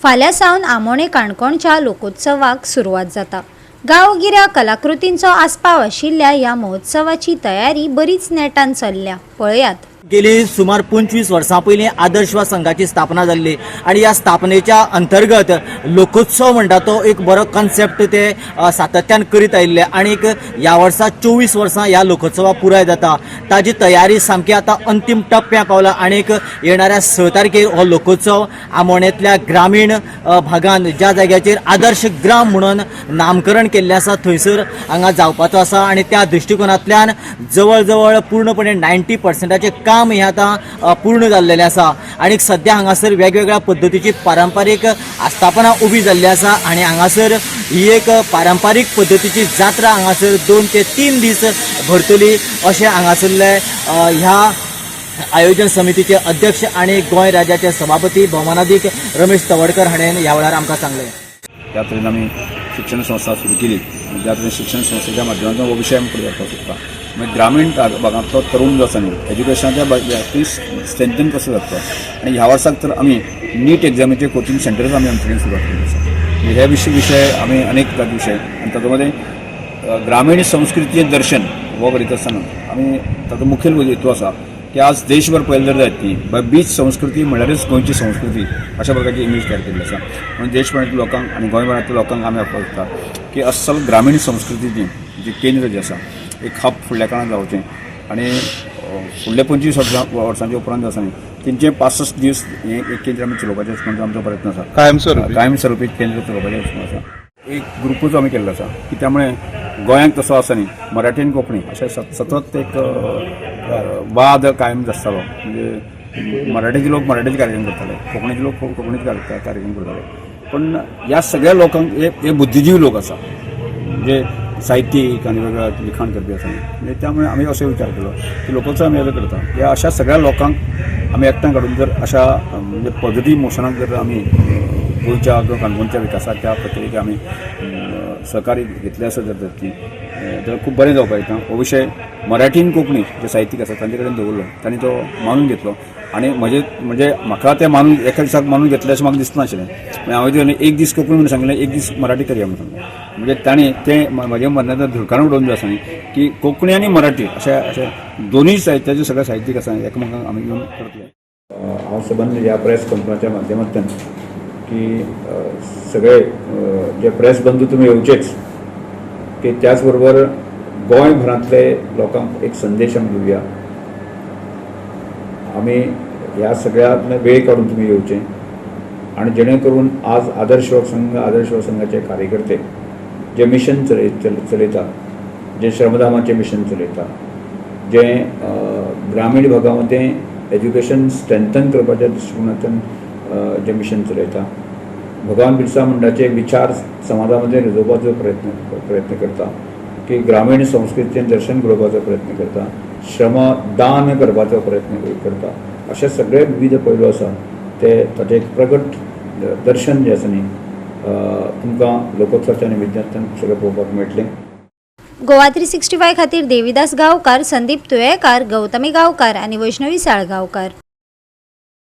फाल्यां सावन आमोणे काणकोणच्या लोकोत्सवाक सुरवात जाता। गांवगिऱ्या कलाकृतींचो आस्पाव आशिल्ल्या ह्या महोत्सवाची तयारी बरीच नेटान चल्ल्या। पळयात। गेली सुमार 25 वर्सां पयलीं आदर्श वा संघाची स्थापना जाल्ली आनी ह्या स्थापनेच्या अंतर्गत लोकोत्सव म्हणटा तो एक बरो कॉन्सेप्ट ते सातत्यान करीत आयिल्ले आनी ह्या वर्सा 24 वर्सां ह्या लोकोत्सवाक पुराय जाता। ताजी तयारी सामकी आतां अंतीम टप्प्याक पावला आनी येणाऱ्या 6 तारखेर हो लोकोत्सव आमोण्यांतल्या ग्रामीण भागांत ज्या जाग्याचेर आदर्श ग्राम म्हणून नामकरण केल्लें आसा थंयसर हांगा जावपाचो आसा आनी त्या दृश्टिकोनांतल्यान जवळ जवळ पूर्णपणे 90% काम हे आता पूर्ण जाल्लेलें आसा आनी सध्या हांगासर वेगवेगळ्या पद्धतीची पारंपारीक आस्थापना उबी जाल्ली आसा आनी हांगासर ही एक पारंपारीक पद्धतीची जात्रा हांगासर 2 ते 3 दीस भरतली अशें हांगासरले ह्या आयोजन समितीचे अध्यक्ष आणि गोंय राज्याचे सभापती भौमानाधिक रमेश तवडकर हाणें ह्या वेळार आमकां सांगलें। त्या तरेन आमी शिक्षण संस्था सुरू केली। त्या तरेन शिक्षण संस्थेच्या माध्यमांतल्यान हो विशय आमी फुडें व्हरपाक सोदता। मागीर ग्रामीण भागांतलो तरूण जो आसा न्ही एज्युकेशनाच्या बाबतींत स्ट्रेंथन कसो जाता आनी ह्या वर्साक तर आमी नीट एग्जामीचे कोचिंग सेंटर्स आमी आमचे कडेन सुरवात केल्ली आसा। हे विशय आमी अनेक जाती विशय आनी तातूंत मध्ये ग्रामीण संस्कृतीचें दर्शन हो करीत आसतना आमी ताचो मुखेल हेतू आसा की आज देशभर पळयलें जर जायत न्ही बीच संस्कृती म्हणल्यारच गोंयची संस्कृती अशा प्रकारची इमेज तयार केल्ली आसा। म्हणून देशभरांतल्या लोकांक आनी गोंयभरांतल्या लोकांक आमी आपयता की अस्सल ग्रामीण संस्कृतीचें जे केंद्र जें आसा एक हब फुडल्या काळांत जावचें आनी फुडल्या 25 वर्सांच्या उपरांत आसा न्ही तेंचे 65 दीस हें एक केंद्र आमी चलोवपाचें म्हणजे आमचो प्रयत्न आसा। कायमस्वरूपी केंद्र चलोवपाचें वचून आसा। एक ग्रुपूच आमी केल्लो आसा की त्यामुळे गोंयांत तसो आसा न्ही मराठी आनी कोंकणी अशें सतत एक वाद कायम आसतालो। म्हणजे मराठीचे लोक मराठीचे कार्यक्रम करताले, कोंकणीचे लोक कोंकणीचे कार्यक्रम करताले। पण ह्या सगळ्या लोकांक हे बुद्धिजीवी लोक आसा म्हणजे साहित्यीक आनी वेगवेगळ्या लिखाण करपी आसा। म्हणजे त्यामुळे आमी असो विचार केलो की लोकोत्सव आमी हेजो करता ह्या अशा सगळ्या लोकांक आमी एकठांय काडून जर अशा म्हणजे पॉझिटीव मोशनाक जर आमी गोंयच्या किंवा काणकोणच्या विकासाच्या प्रक्रियेक आमी सहकार्य घेतले आसत जर तर खूब बरें जावपाक येता। हो विशय मराठी आनी कोंकणी जे साहित्यीक आसा तांचे कडेन दवरलो, तांणी तो मानून घेतलो आनी म्हणजे म्हाका ते मानून एका दिसाक मानून घेतले अशें म्हाका दिसनाशिल्लें। हांवें एक दीस कोंकणी म्हणून सांगलें, एक दीस मराठी करया म्हणून सांगलें। म्हणजे तांणी ते म्हाज्या मनांतल्यान धुडकारण उडोवन जो आसा न्ही की कोंकणी आनी मराठी अशें दोनूय साहित्याचे सगळे साहित्यीक आसा एकामेकांक आमी घेवन करतले। हांव सबंद ह्या प्रेस कॉन्फरन्सच्या माध्यमांतल्यान की सगळे जे प्रेस बंधू तुमी येवचेच की त्याचबरोबर गोंयभरांतले लोकांक एक संदेश आमी दिवया। आमी ह्या सगळ्यांतले वेळ काडून तुमी येवचें आनी जेणे करून आज आदर्श युवक संघाचे कार्यकर्ते जे मिशन चलयता, जे श्रमदानाचें मिशन चलयता, जे ग्रामीण भागामध्ये एज्युकेशन स्ट्रेंथन करपाच्या दृश्टिकोनांतल्यान जे मिशन चलयता, भगवान बिरसा मुंडाचे विचार समाजामध्ये रुजोवपाचो प्रयत्न करता, की ग्रामीण संस्कृतीचें दर्शन घडोवपाचो प्रयत्न करता, श्रमदान करपाचो प्रयत्न करता, अशे सगळे विविध पैलू आसा ते ताचें एक प्रगट दर्शन जें आसा न्ही तुमकां लोकोत्सवाच्या निमित्तान सगळें पळोवपाक मेळटलें। गोवा 365 खातीर देविदास गांवकार, संदीप तुयेकार, गौतमी गांवकार आनी वैष्णवी साळगांवकार।